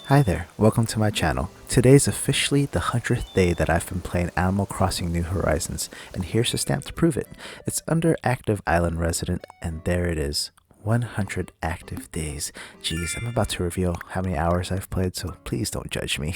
Hi there, welcome to my channel. Today's officially the 100th day that I've been playing Animal Crossing New Horizons, and here's a stamp to prove it. It's under Active Island Resident, and there it is. 100 active days. Jeez, I'm about to reveal how many hours I've played, so please don't judge me.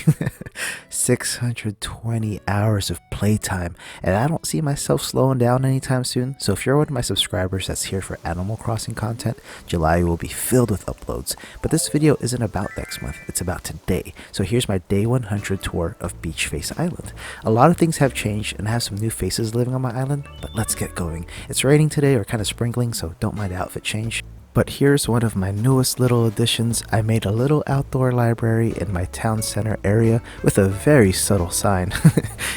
620 hours of playtime, and I don't see myself slowing down anytime soon. So if you're one of my subscribers that's here for Animal Crossing content, July will be filled with uploads. But this video isn't about next month, it's about today. So here's my day 100 tour of Beach Face Island. A lot of things have changed, and I have some new faces living on my island, but let's get going. It's raining today, or kind of sprinkling, so don't mind the outfit change. But here's one of my newest little additions. I made a little outdoor library in my town center area with a very subtle sign.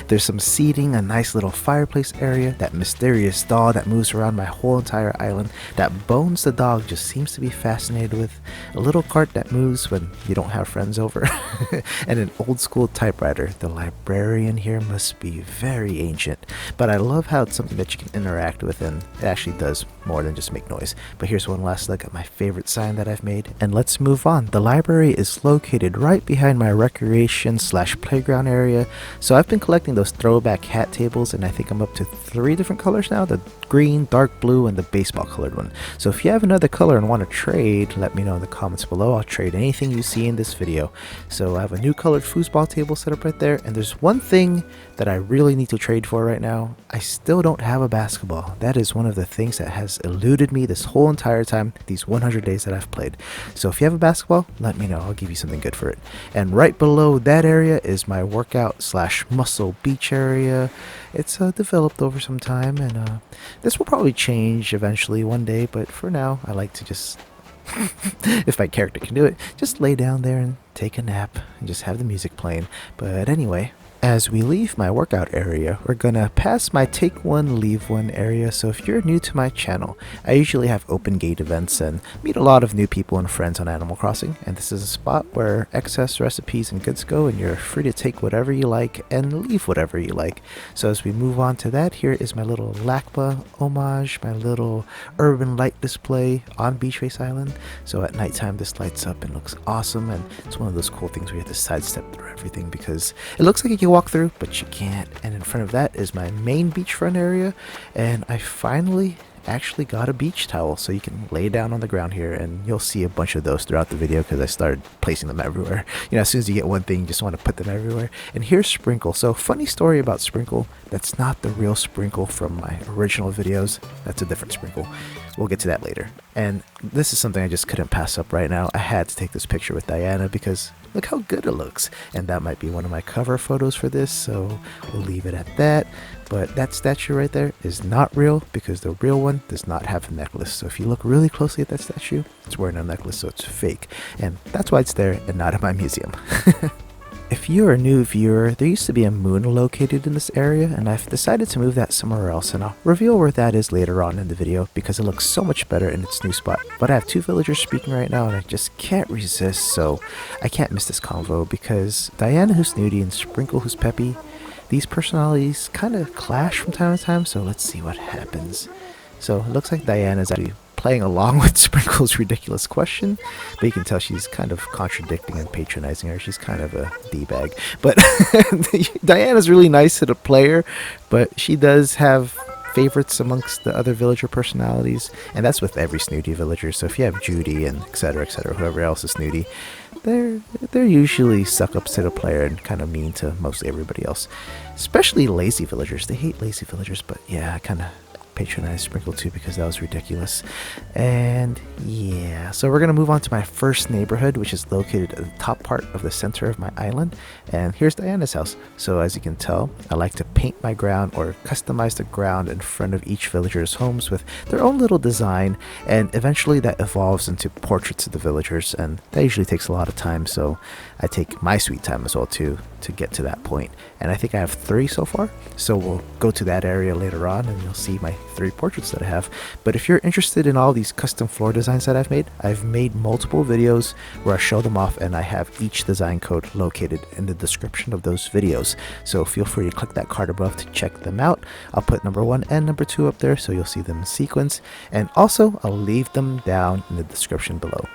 There's some seating, a nice little fireplace area, that mysterious doll that moves around my whole entire island, that Bones the dog just seems to be fascinated with, a little cart that moves when you don't have friends over, and an old school typewriter. The librarian here must be very ancient, but I love how it's something that you can interact with, and it actually does more than just make noise. But here's one last look at my favorite sign that I've made, and let's move on. The library is located right behind my recreation / playground area, so I've been collecting those throwback hat tables, and I think I'm up to 3 different colors now: the green, dark blue, and the baseball colored one. So if you have another color and want to trade, let me know in the comments below. I'll trade anything you see in this video. So I have a new colored foosball table set up right there, and there's one thing that I really need to trade for right now. I still don't have a basketball. That is one of the things that has eluded me this whole entire time, these 100 days that I've played. So if you have a basketball, let me know. I'll give you something good for it. And right below that area is my workout / muscle beach area. It's developed over some time, and this will probably change eventually one day, but for now I like to just if my character can do it, just lay down there and take a nap and just have the music playing. But anyway, as we leave my workout area, we're gonna pass my take one, leave one area. So if you're new to my channel, I usually have open gate events and meet a lot of new people and friends on Animal Crossing, and this is a spot where excess recipes and goods go, and you're free to take whatever you like and leave whatever you like. So as we move on to that, here is my little Lakpa homage, my little urban light display on Beach Face Island. So at nighttime this lights up and looks awesome, and it's one of those cool things where you have to sidestep through everything because it looks like you can walk through, but you can't. And in front of that is my main beachfront area, and I finally actually got a beach towel, so you can lay down on the ground here, and you'll see a bunch of those throughout the video because I started placing them everywhere. You know, as soon as you get one thing, you just want to put them everywhere. And here's Sprinkle. So funny story about Sprinkle, that's not the real Sprinkle from my original videos. That's a different Sprinkle. We'll get to that later. And this is something I just couldn't pass up right now. I had to take this picture with Diana because look how good it looks, and that might be one of my cover photos for this, so we'll leave it at that. But that statue right there is not real because the real one does not have a necklace. So if you look really closely at that statue, it's wearing a necklace, so it's fake, and that's why it's there and not in my museum. If you're a new viewer, there used to be a moon located in this area, and I've decided to move that somewhere else, and I'll reveal where that is later on in the video because it looks so much better in its new spot. But I have 2 villagers speaking right now, and I just can't resist, so I can't miss this convo because Diana, who's snooty, and Sprinkle, who's peppy, these personalities kind of clash from time to time, so let's see what happens. So it looks like Diana's actually playing along with Sprinkle's ridiculous question, but you can tell she's kind of contradicting and patronizing her. She's kind of a d-bag, but Diana's really nice to the player, but she does have favorites amongst the other villager personalities, and that's with every snooty villager. So if you have Judy and etc, whoever else is snooty, they're usually suck-ups to the player and kind of mean to mostly everybody else, especially lazy villagers. They hate lazy villagers, but yeah, I kind of patronize Sprinkle too because that was ridiculous. And yeah, so we're gonna move on to my first neighborhood, which is located at the top part of the center of my island, and here's Diana's house. So as you can tell, I like to paint my ground or customize the ground in front of each villager's homes with their own little design, and eventually that evolves into portraits of the villagers, and that usually takes a lot of time, so I take my sweet time as well too to get to that point. And I think I have 3 so far, so we'll go to that area later on and you'll see my 3 portraits that I have. But if you're interested in all these custom floor designs that I've made multiple videos where I show them off, and I have each design code located in the description of those videos, so feel free to click that card above to check them out. I'll put number 1 and number 2 up there so you'll see them in sequence, and also I'll leave them down in the description below.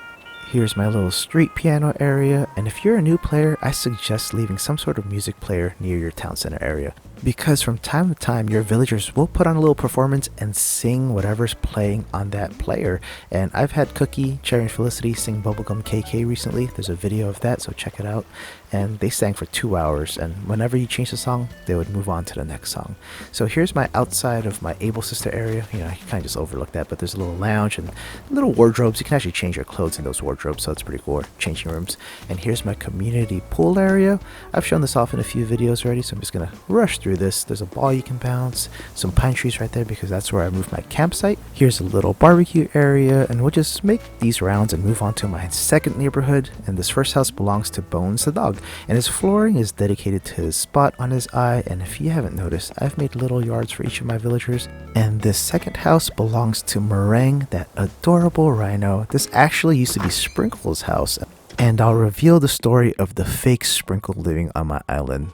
Here's my little street piano area, and if you're a new player, I suggest leaving some sort of music player near your town center area. Because from time to time, your villagers will put on a little performance and sing whatever's playing on that player. And I've had Cookie, Cherry, and Felicity sing Bubblegum KK recently. There's a video of that, so check it out. And they sang for 2 hours, and whenever you change the song, they would move on to the next song. So here's my outside of my Able Sister area. You know, you kind of just overlook that, but there's a little lounge and little wardrobes. You can actually change your clothes in those wardrobes, so it's pretty cool. Changing rooms. And here's my community pool area. I've shown this off in a few videos already, so I'm just gonna rush through this. There's a ball you can bounce, some pine trees right there because that's where I moved my campsite. Here's a little barbecue area, and we'll just make these rounds and move on to my second neighborhood. And this first house belongs to Bones the dog, and his flooring is dedicated to his spot on his eye. And if you haven't noticed, I've made little yards for each of my villagers. And this second house belongs to Merengue, that adorable rhino. This actually used to be Sprinkle's house, and I'll reveal the story of the fake Sprinkle living on my island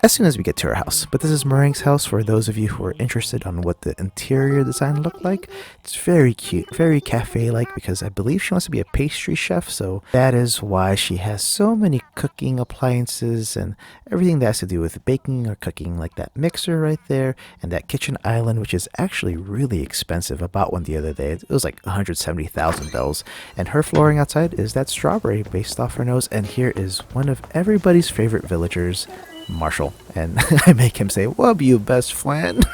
as soon as we get to her house. But this is Merengue's house for those of you who are interested on what the interior design looked like. It's very cute, very cafe-like, because I believe she wants to be a pastry chef, so that is why she has so many cooking appliances and everything that has to do with baking or cooking, like that mixer right there and that kitchen island, which is actually really expensive. I bought one the other day. It was like 170,000 bells. And her flooring outside is that strawberry based off her nose. And here is one of everybody's favorite villagers, Marshal, and I make him say, "Wub, you best friend."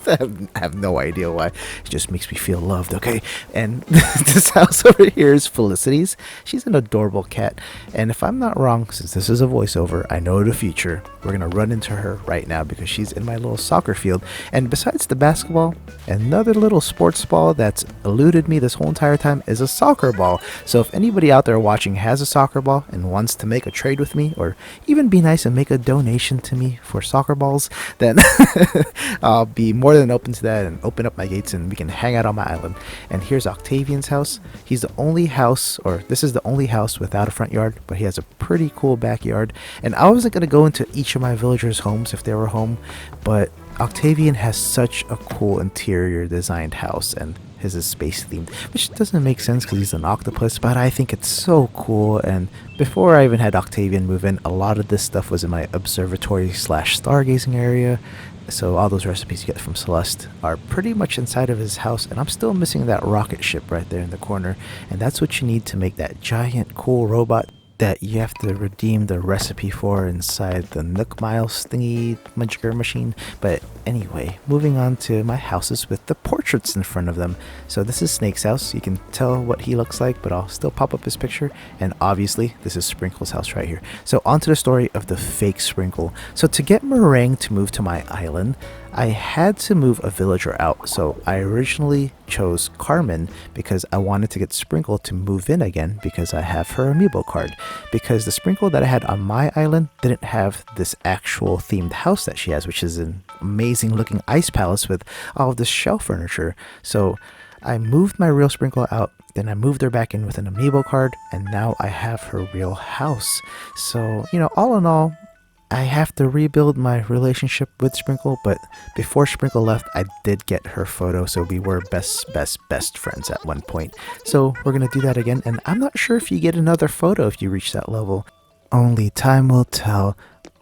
I have no idea why. It just makes me feel loved, okay? And this house over here is Felicity's. She's an adorable cat, and if I'm not wrong, since this is a voiceover, I know the future. We're gonna run into her right now because she's in my little soccer field. And besides the basketball, another little sports ball that's eluded me this whole entire time is a soccer ball. So if anybody out there watching has a soccer ball and wants to make a trade with me, or even be nice and make a donation to me for soccer balls, then I'll be more than open to that and open up my gates and we can hang out on my island. And here's Octavian's house. He's the only house, or this is the only house without a front yard, but he has a pretty cool backyard. And I wasn't going to go into each of my villagers' homes if they were home, but Octavian has such a cool interior designed house, and his is space themed, which doesn't make sense because he's an octopus, but I think it's so cool. And before I even had Octavian move in, a lot of this stuff was in my observatory slash stargazing area. So all those recipes you get from Celeste are pretty much inside of his house, and I'm still missing that rocket ship right there in the corner. And that's what you need to make that giant cool robot that you have to redeem the recipe for inside the Nook Miles thingy majigger machine. But anyway, moving on to my houses with the portraits in front of them. So this is Snake's house. You can tell what he looks like, but I'll still pop up his picture. And obviously this is Sprinkle's house right here. So on to the story of the fake Sprinkle. So to get Merengue to move to my island, I had to move a villager out. So I originally chose Carmen because I wanted to get Sprinkle to move in again because I have her amiibo card. Because the Sprinkle that I had on my island didn't have this actual themed house that she has, which is an amazing looking ice palace with all of this shell furniture. So I moved my real Sprinkle out, then I moved her back in with an amiibo card, and now I have her real house. So, you know, all in all, I have to rebuild my relationship with Sprinkle, but before Sprinkle left, I did get her photo, so we were best friends at one point. So we're gonna do that again, and I'm not sure if you get another photo if you reach that level. Only time will tell.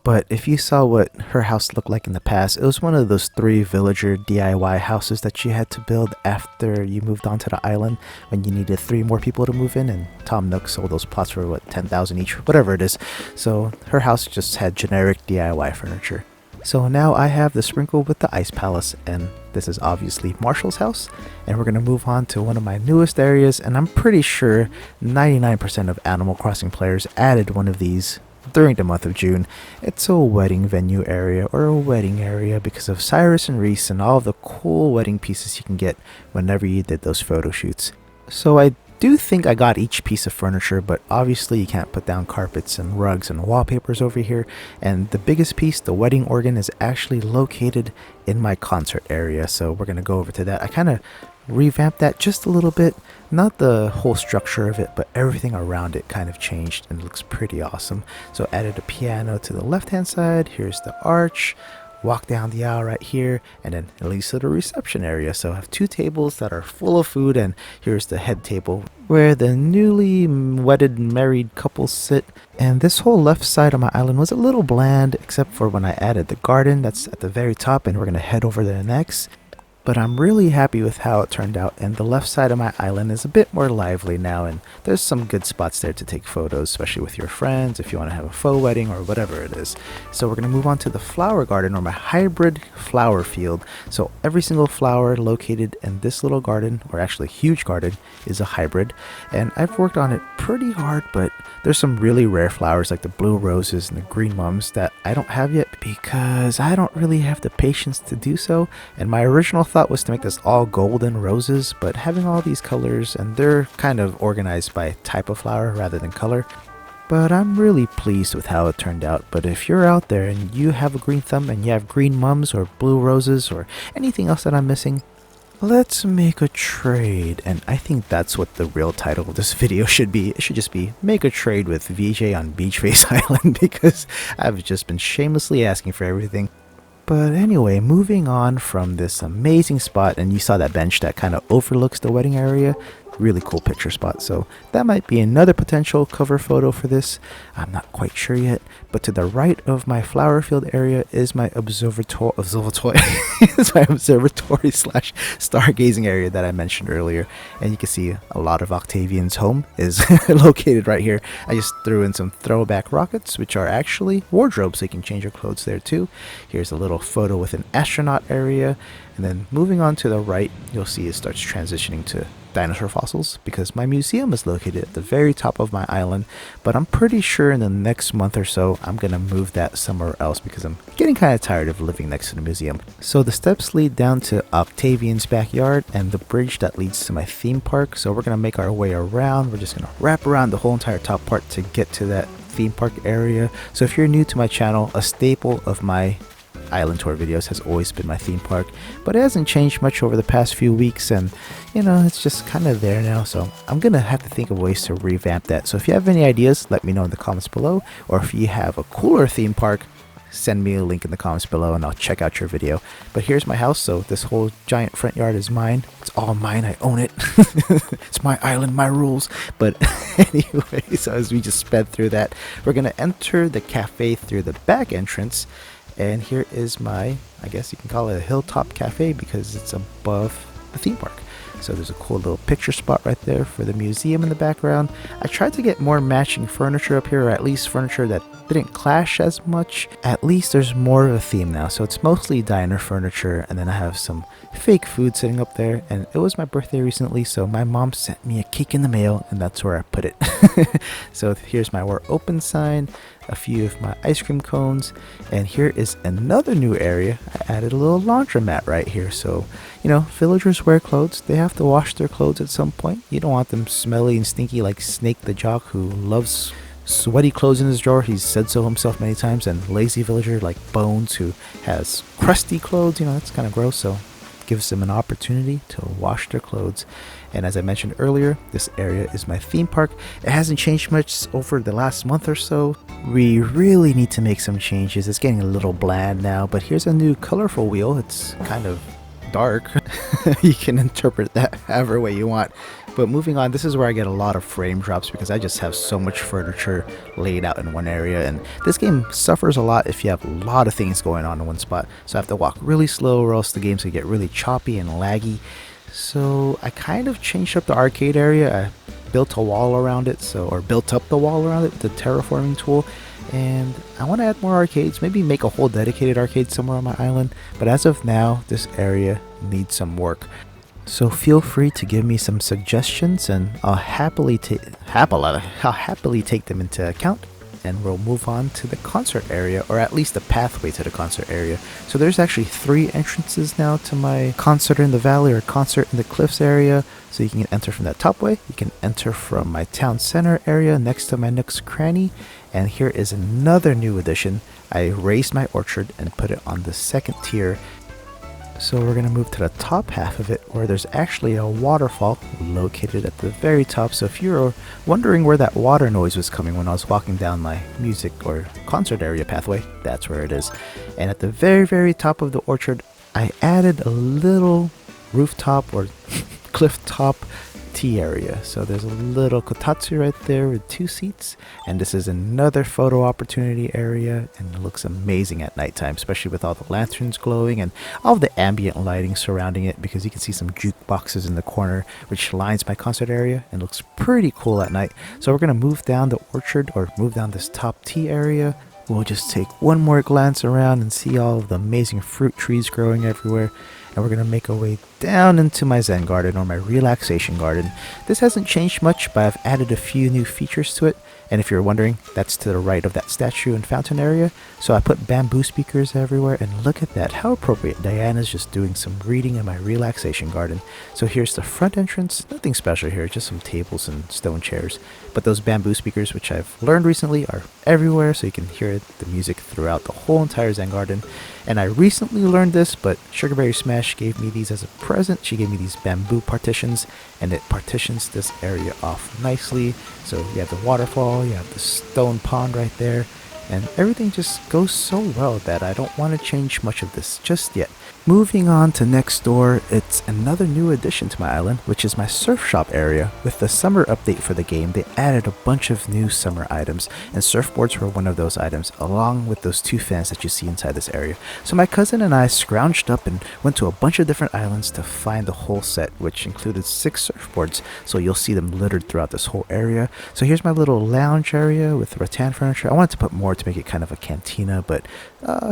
But if you saw what her house looked like in the past, it was one of those 3 villager DIY houses that you had to build after you moved onto the island when you needed 3 more people to move in, and Tom Nook sold those plots for what, 10,000 each, whatever it is. So her house just had generic DIY furniture. So now I have the Sprinkle with the ice palace, and this is obviously Marshal's house. And we're going to move on to one of my newest areas, and I'm pretty sure 99% of Animal Crossing players added one of these during the month of June. It's a wedding venue area, or a wedding area, because of Cyrus and Reese and all of the cool wedding pieces you can get whenever you did those photo shoots. So I do think I got each piece of furniture, but obviously you can't put down carpets and rugs and wallpapers over here. And the biggest piece, the wedding organ, is actually located in my concert area, so we're going to go over to that. I kind of revamped that just a little bit, not the whole structure of it, but everything around it kind of changed and looks pretty awesome. So added a piano to the left hand side. Here's the arch, walk down the aisle right here, and then it leads to the reception area. So I have 2 tables that are full of food, and here's the head table where the newly wedded married couples sit. And this whole left side of my island was a little bland, except for when I added the garden that's at the very top, and we're gonna head over there next. But I'm really happy with how it turned out, and the left side of my island is a bit more lively now, and there's some good spots there to take photos, especially with your friends if you want to have a faux wedding or whatever it is. So we're going to move on to the flower garden, or my hybrid flower field. So every single flower located in this little garden, or actually huge garden, is a hybrid, and I've worked on it pretty hard, but there's some really rare flowers like the blue roses and the green mums that I don't have yet because I don't really have the patience to do so. And my original thought was to make this all golden roses, but having all these colors, and they're kind of organized by type of flower rather than color. But I'm really pleased with how it turned out. But if you're out there and you have a green thumb and you have green mums or blue roses or anything else that I'm missing, let's make a trade. And I think that's what the real title of this video should be. It should just be make a trade with VJ on Beach Face Island, because I've just been shamelessly asking for everything. But anyway, moving on from this amazing spot, and you saw that bench that kind of overlooks the wedding area. Really cool picture spot, so that might be another potential cover photo for this. I'm not quite sure yet, but to the right of my flower field area is my observatory it's my observatory slash stargazing area that I mentioned earlier, and you can see a lot of Octavian's home is located right here. I just threw in some throwback rockets, which are actually wardrobes, so you can change your clothes there too. Here's a little photo with an astronaut area, and then moving on to the right, you'll see it starts transitioning to dinosaur fossils, because my museum is located at the very top of my island, but I'm pretty sure in the next month or so I'm gonna move that somewhere else because I'm getting kind of tired of living next to the museum. So the steps lead down to Octavian's backyard and the bridge that leads to my theme park. So we're gonna make our way around. We're just gonna wrap around the whole entire top part to get to that theme park area. So if you're new to my channel, a staple of my island tour videos has always been my theme park, but it hasn't changed much over the past few weeks, and you know, it's just kind of there now, so I'm gonna have to think of ways to revamp that. So if you have any ideas, let me know in the comments below, or if you have a cooler theme park, send me a link in the comments below and I'll check out your video. But here's my house, so this whole giant front yard is mine. It's all mine, I own it. It's my island, my rules. But anyway, so as we just sped through that, we're gonna enter the cafe through the back entrance. And here is my, I guess you can call it a Hilltop Cafe because it's above the theme park. So there's a cool little picture spot right there for the museum in the background. I tried to get more matching furniture up here, or at least furniture that didn't clash as much. At least there's more of a theme now. So it's mostly diner furniture, and then I have some fake food sitting up there. And it was my birthday recently, so my mom sent me a cake in the mail, and that's where I put it. So here's my "We're Open" sign, a few of my ice cream cones, and here is another new area. I added a little laundromat right here, so you know, villagers wear clothes. They have to wash their clothes at some point. You don't want them smelly and stinky like Snake the Jock, who loves sweaty clothes in his drawer. He's said so himself many times. And lazy villager like Bones, who has crusty clothes. You know, that's kind of gross, so gives them an opportunity to wash their clothes. And as I mentioned earlier, this area is my theme park. It hasn't changed much over the last month or so. We really need to make some changes. It's getting a little bland now, but here's a new colorful wheel. It's kind of dark. You can interpret that however way you want. But moving on, this is where I get a lot of frame drops because I just have so much furniture laid out in one area, and this game suffers a lot if you have a lot of things going on in one spot. So I have to walk really slow or else the game's gonna get really choppy and laggy. So I kind of changed up the arcade area. I built a wall around it, or built up the wall around it with the terraforming tool. And I want to add more arcades, maybe make a whole dedicated arcade somewhere on my island. But as of now, this area needs some work. So feel free to give me some suggestions, and I'll happily take them into account. And we'll move on to the concert area, or at least the pathway to the concert area. So there's actually 3 entrances now to my concert in the valley, or concert in the cliffs area. So you can enter from that top way. You can enter from my town center area next to my Nook's Cranny. And here is another new addition. I raised my orchard and put it on the 2nd tier. So we're going to move to the top half of it, where there's actually a waterfall located at the very top. So if you're wondering where that water noise was coming when I was walking down my music or concert area pathway, that's where it is. And at the very, very top of the orchard, I added a little rooftop or cliff top tea area. So there's a little kotatsu right there with 2 seats, and this is another photo opportunity area, and it looks amazing at nighttime, especially with all the lanterns glowing and all the ambient lighting surrounding it, because you can see some jukeboxes in the corner which lines my concert area and looks pretty cool at night. So we're gonna move down the orchard, or move down this top tea area. We'll just take one more glance around and see all of the amazing fruit trees growing everywhere. And we're going to make our way down into my Zen Garden, or my relaxation garden. This hasn't changed much, but I've added a few new features to it. And if you're wondering, that's to the right of that statue and fountain area. So I put bamboo speakers everywhere, and look at that, how appropriate. Diana's just doing some reading in my relaxation garden. So here's the front entrance, nothing special here, just some tables and stone chairs. But those bamboo speakers, which I've learned recently, are everywhere, so you can hear the music throughout the whole entire Zen Garden. And I recently learned this, but Sugarberry Smash gave me these as a present. She gave me these bamboo partitions, and it partitions this area off nicely. So you have the waterfall, you have the stone pond right there, and everything just goes so well that I don't want to change much of this just yet. Moving on to next door, it's another new addition to my island, which is my surf shop area. With the summer update for the game, they added a bunch of new summer items, and surfboards were one of those items, along with those 2 fans that you see inside this area. So my cousin and I scrounged up and went to a bunch of different islands to find the whole set, which included 6 surfboards, so you'll see them littered throughout this whole area. So here's my little lounge area with rattan furniture. I wanted to put more to make it kind of a cantina, but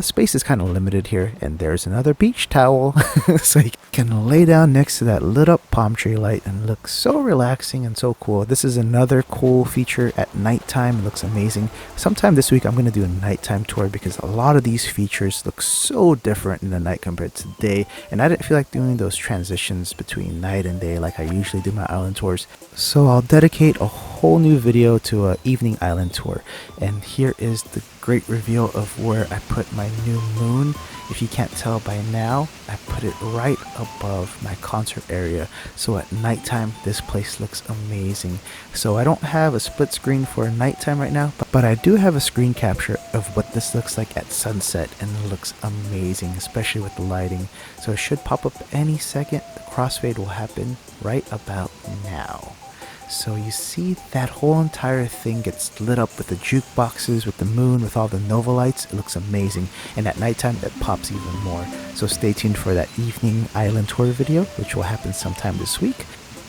space is kind of limited here. And there's another beach towel, so you can lay down next to that lit up palm tree light and look so relaxing and so cool. This is another cool feature at nighttime. It looks amazing. Sometime this week I'm going to do a nighttime tour, because a lot of these features look so different in the night compared to day, and I didn't feel like doing those transitions between night and day like I usually do my island tours. So I'll dedicate a whole new video to an evening island tour. And here is the great reveal of where I put my new moon. If you can't tell by now, I put it right above my concert area. So at nighttime, this place looks amazing. So I don't have a split screen for nighttime right now, but I do have a screen capture of what this looks like at sunset, and it looks amazing, especially with the lighting. So it should pop up any second. The crossfade will happen right about now. So you see that whole entire thing gets lit up with the jukeboxes, with the moon, with all the Nova lights. It looks amazing, and at nighttime it pops even more. So stay tuned for that evening island tour video, which will happen sometime this week.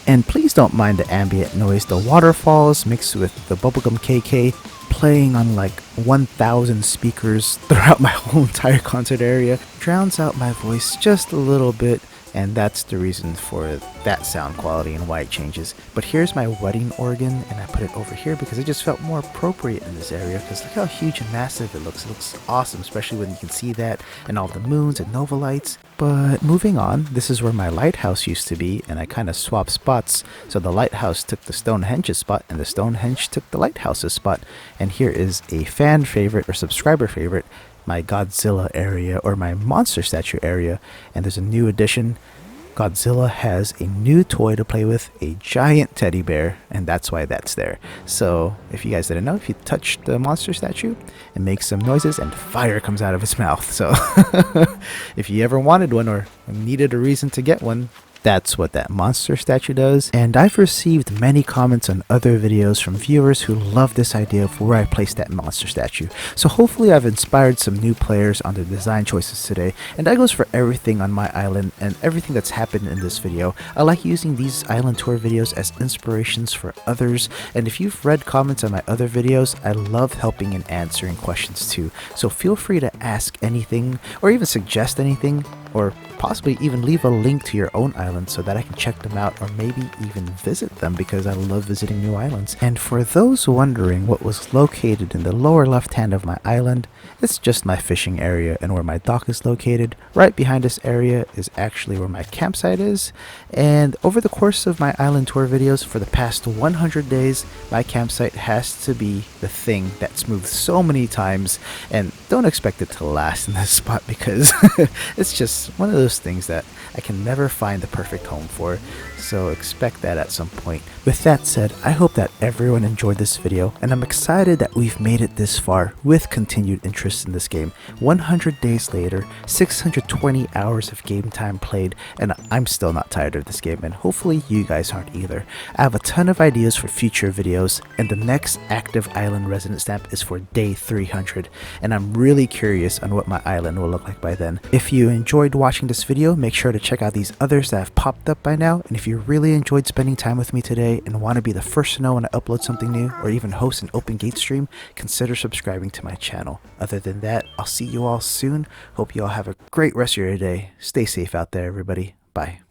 And please don't mind the ambient noise. The waterfalls mixed with the bubblegum KK playing on like 1,000 speakers throughout my whole entire concert area drowns out my voice just a little bit. And that's the reason for that sound quality and why it changes. But here's my wedding organ, and I put it over here because it just felt more appropriate in this area, because look how huge and massive it looks. It looks awesome, especially when you can see that and all the moons and Nova lights. But moving on, this is where my lighthouse used to be, and I kind of swapped spots. So the lighthouse took the Stonehenge's spot, and the Stonehenge took the lighthouse's spot. And here is a fan favorite or subscriber favorite, my Godzilla area, or my monster statue area. And there's a new addition. Godzilla has a new toy to play with, a giant teddy bear, and that's why that's there. So if you guys didn't know, if you touch the monster statue, it makes some noises and fire comes out of its mouth. So if you ever wanted one or needed a reason to get one, that's what that monster statue does. And I've received many comments on other videos from viewers who love this idea of where I place that monster statue. So hopefully I've inspired some new players on their design choices today. And that goes for everything on my island and everything that's happened in this video. I like using these island tour videos as inspirations for others. And if you've read comments on my other videos, I love helping and answering questions too. So feel free to ask anything, or even suggest anything, or possibly even leave a link to your own island so that I can check them out, or maybe even visit them, because I love visiting new islands. And for those wondering what was located in the lower left hand of my island, it's just my fishing area and where my dock is located. Right behind this area is actually where my campsite is. And over the course of my island tour videos for the past 100 days, my campsite has to be the thing that's moved so many times, and don't expect it to last in this spot because it's just one of those things that I can never find the perfect home for, so expect that at some point. With that said, I hope that everyone enjoyed this video, and I'm excited that we've made it this far with continued interest in this game. 100 days later, 620 hours of game time played, and I'm still not tired of this game, and hopefully you guys aren't either. I have a ton of ideas for future videos, and the next active island resident stamp is for day 300, and I'm really curious on what my island will look like by then. If you enjoyed watching this video, make sure to check out these others that have popped up by now, and if you really enjoyed spending time with me today and want to be the first to know when I upload something new or even host an open gate stream, consider subscribing to my channel. Other than that, I'll see you all soon. Hope you all have a great rest of your day. Stay safe out there, everybody. Bye.